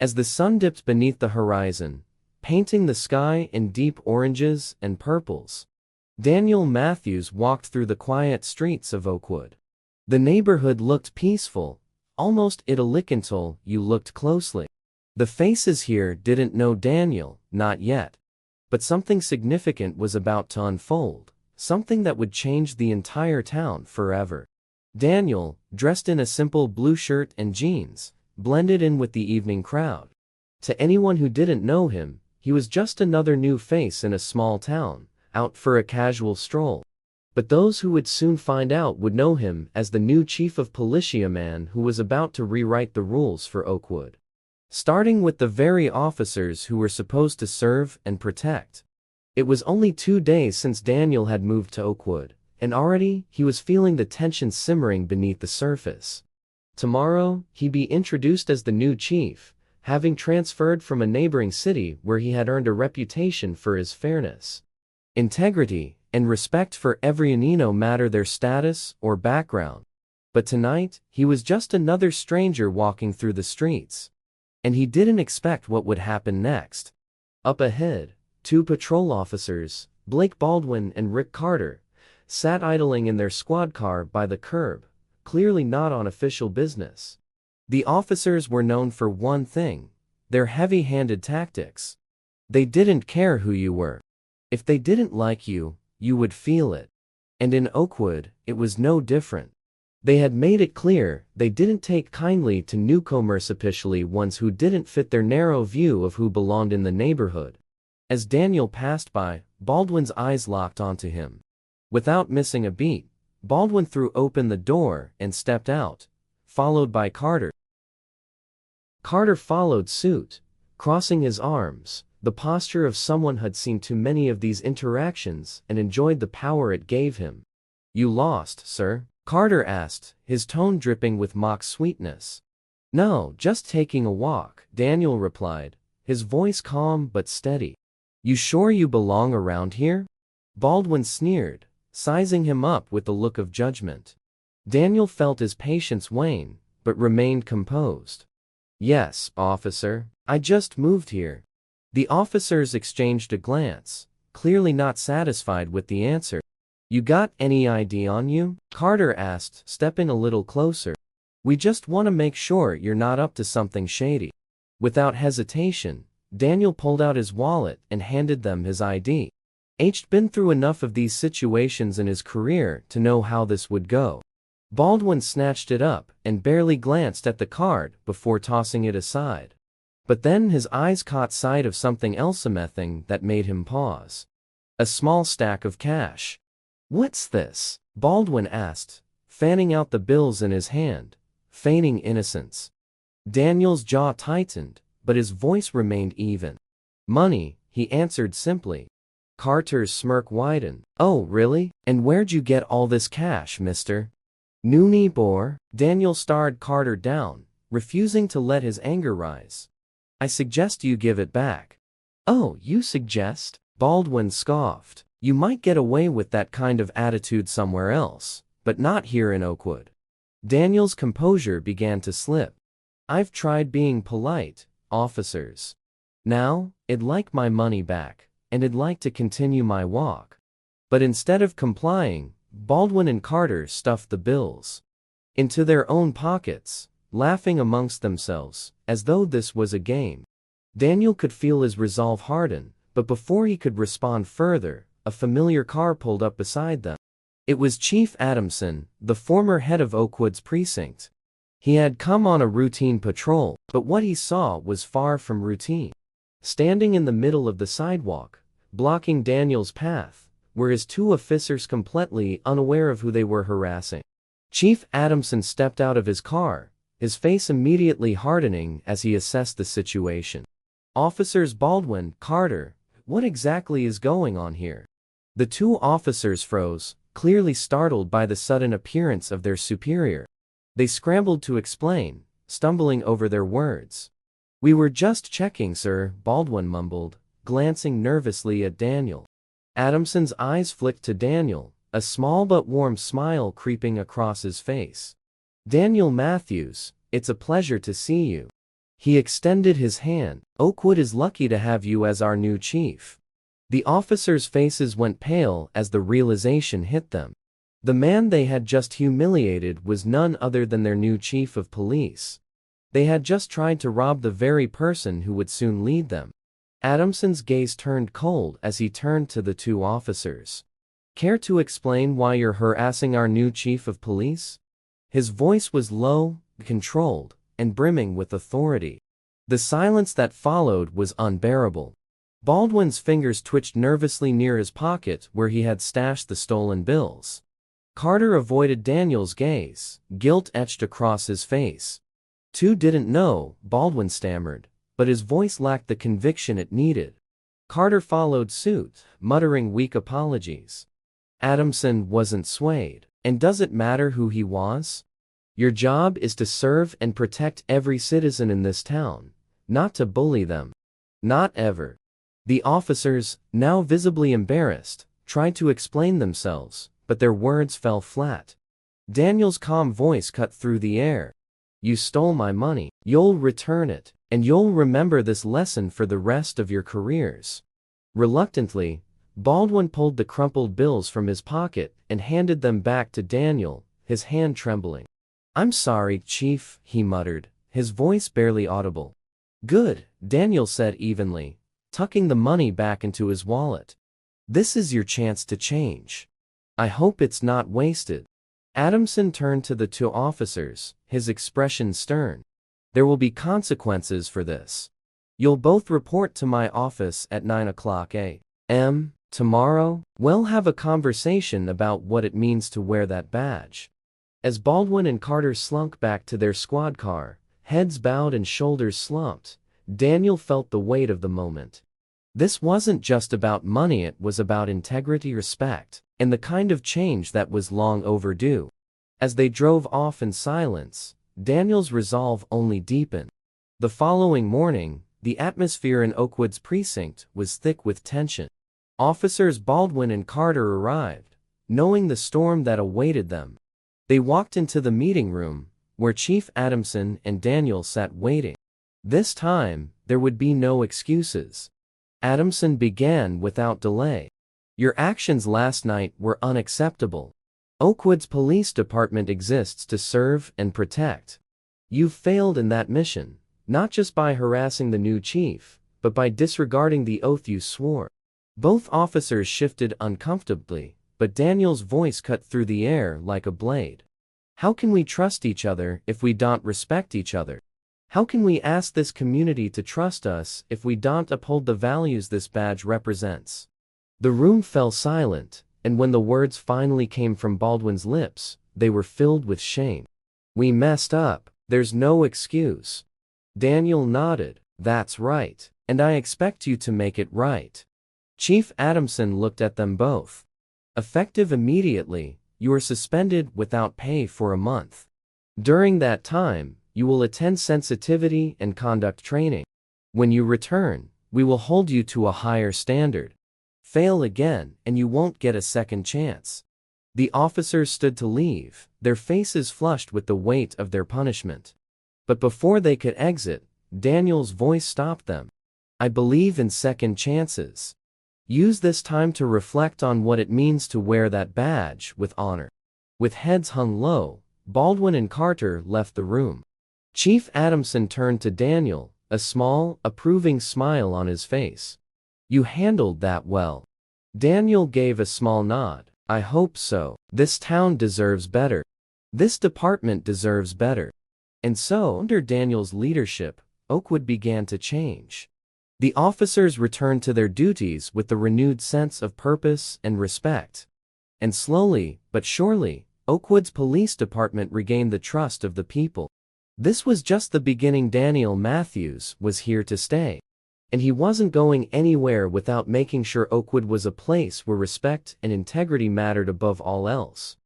As the sun dipped beneath the horizon, painting the sky in deep oranges and purples, Daniel Matthews walked through the quiet streets of Oakwood. The neighborhood looked peaceful, almost idyllic until you looked closely. The faces here didn't know Daniel, not yet. But something significant was about to unfold, something that would change the entire town forever. Daniel, dressed in a simple blue shirt and jeans, blended in with the evening crowd. To anyone who didn't know him, he was just another new face in a small town, out for a casual stroll. But those who would soon find out would know him as the new chief of police, a man who was about to rewrite the rules for Oakwood. Starting with the very officers who were supposed to serve and protect. It was only 2 days since Daniel had moved to Oakwood, and already he was feeling the tension simmering beneath the surface. Tomorrow, he'd be introduced as the new chief, having transferred from a neighboring city where he had earned a reputation for his fairness, integrity, and respect for everyone, no matter their status or background. But tonight, he was just another stranger walking through the streets. And he didn't expect what would happen next. Up ahead, 2 patrol officers, Blake Baldwin and Rick Carter, sat idling in their squad car by the curb, clearly not on official business. The officers were known for one thing: their heavy-handed tactics. They didn't care who you were. If they didn't like you, you would feel it. And in Oakwood, it was no different. They had made it clear they didn't take kindly to newcomers, especially ones who didn't fit their narrow view of who belonged in the neighborhood. As Daniel passed by, Baldwin's eyes locked onto him. Without missing a beat, Baldwin threw open the door and stepped out, followed by Carter. Carter followed suit, crossing his arms, the posture of someone who'd seen too many of these interactions and enjoyed the power it gave him. "You lost, sir?" Carter asked, his tone dripping with mock sweetness. "No, just taking a walk," Daniel replied, his voice calm but steady. "You sure you belong around here?" Baldwin sneered, sizing him up with a look of judgment. Daniel felt his patience wane, but remained composed. "Yes, officer, I just moved here." The officers exchanged a glance, clearly not satisfied with the answer. "You got any ID on you?" Carter asked, stepping a little closer. "We just want to make sure you're not up to something shady." Without hesitation, Daniel pulled out his wallet and handed them his ID. He'd been through enough of these situations in his career to know how this would go. Baldwin snatched it up and barely glanced at the card before tossing it aside. But then his eyes caught sight of something else, something that made him pause. A small stack of cash. "What's this?" Baldwin asked, fanning out the bills in his hand, feigning innocence. Daniel's jaw tightened, but his voice remained even. "Money," he answered simply. Carter's smirk widened. "Oh, really? And where'd you get all this cash, mister?" "Noonie bore." Daniel stared Carter down, refusing to let his anger rise. "I suggest you give it back." "Oh, you suggest?" Baldwin scoffed. "You might get away with that kind of attitude somewhere else, but not here in Oakwood." Daniel's composure began to slip. "I've tried being polite, officers. Now, I'd like my money back, and I'd like to continue my walk." But instead of complying, Baldwin and Carter stuffed the bills into their own pockets, laughing amongst themselves, as though this was a game. Daniel could feel his resolve harden, but before he could respond further, a familiar car pulled up beside them. It was Chief Adamson, the former head of Oakwood's precinct. He had come on a routine patrol, but what he saw was far from routine. Standing in the middle of the sidewalk, blocking Daniel's path, were his 2 officers, completely unaware of who they were harassing. Chief Adamson stepped out of his car, his face immediately hardening as he assessed the situation. "Officers Baldwin, Carter, what exactly is going on here?" The 2 officers froze, clearly startled by the sudden appearance of their superior. They scrambled to explain, stumbling over their words. "We were just checking, sir," Baldwin mumbled, glancing nervously at Daniel. Adamson's eyes flicked to Daniel, a small but warm smile creeping across his face. "Daniel Matthews, it's a pleasure to see you." He extended his hand. "Oakwood is lucky to have you as our new chief." The officers' faces went pale as the realization hit them. The man they had just humiliated was none other than their new chief of police. They had just tried to rob the very person who would soon lead them. Adamson's gaze turned cold as he turned to the two officers. "Care to explain why you're harassing our new chief of police?" His voice was low, controlled, and brimming with authority. The silence that followed was unbearable. Baldwin's fingers twitched nervously near his pocket where he had stashed the stolen bills. Carter avoided Daniel's gaze, guilt etched across his face. "Two didn't know," Baldwin stammered, but his voice lacked the conviction it needed. Carter followed suit, muttering weak apologies. Adamson wasn't swayed. "And does it matter who he was? Your job is to serve and protect every citizen in this town, not to bully them. Not ever." The officers, now visibly embarrassed, tried to explain themselves, but their words fell flat. Daniel's calm voice cut through the air. "You stole my money. You'll return it, and you'll remember this lesson for the rest of your careers." Reluctantly, Baldwin pulled the crumpled bills from his pocket and handed them back to Daniel, his hand trembling. "I'm sorry, Chief," he muttered, his voice barely audible. "Good," Daniel said evenly, tucking the money back into his wallet. "This is your chance to change. I hope it's not wasted." Adamson turned to the two officers, his expression stern. "There will be consequences for this. You'll both report to my office at 9 o'clock a.m. tomorrow. We'll have a conversation about what it means to wear that badge." As Baldwin and Carter slunk back to their squad car, heads bowed and shoulders slumped, Daniel felt the weight of the moment. This wasn't just about money, it was about integrity, respect, and the kind of change that was long overdue. As they drove off in silence, Daniel's resolve only deepened. The following morning, the atmosphere in Oakwood's precinct was thick with tension. Officers Baldwin and Carter arrived, knowing the storm that awaited them. They walked into the meeting room, where Chief Adamson and Daniel sat waiting. This time, there would be no excuses. Adamson began without delay. "Your actions last night were unacceptable. Oakwood's police department exists to serve and protect. You've failed in that mission, not just by harassing the new chief, but by disregarding the oath you swore." Both officers shifted uncomfortably, but Daniel's voice cut through the air like a blade. "How can we trust each other if we don't respect each other? How can we ask this community to trust us if we don't uphold the values this badge represents?" The room fell silent, and when the words finally came from Baldwin's lips, they were filled with shame. "We messed up. There's no excuse." Daniel nodded. "That's right, and I expect you to make it right." Chief Adamson looked at them both. "Effective immediately, you are suspended without pay for a month. During that time, you will attend sensitivity and conduct training. When you return, we will hold you to a higher standard. Fail again, and you won't get a second chance." The officers stood to leave, their faces flushed with the weight of their punishment. But before they could exit, Daniel's voice stopped them. "I believe in second chances. Use this time to reflect on what it means to wear that badge with honor." With heads hung low, Baldwin and Carter left the room. Chief Adamson turned to Daniel, a small, approving smile on his face. "You handled that well." Daniel gave a small nod. "I hope so. This town deserves better. This department deserves better." And so, under Daniel's leadership, Oakwood began to change. The officers returned to their duties with the renewed sense of purpose and respect. And slowly, but surely, Oakwood's police department regained the trust of the people. This was just the beginning. Daniel Matthews was here to stay. And he wasn't going anywhere without making sure Oakwood was a place where respect and integrity mattered above all else.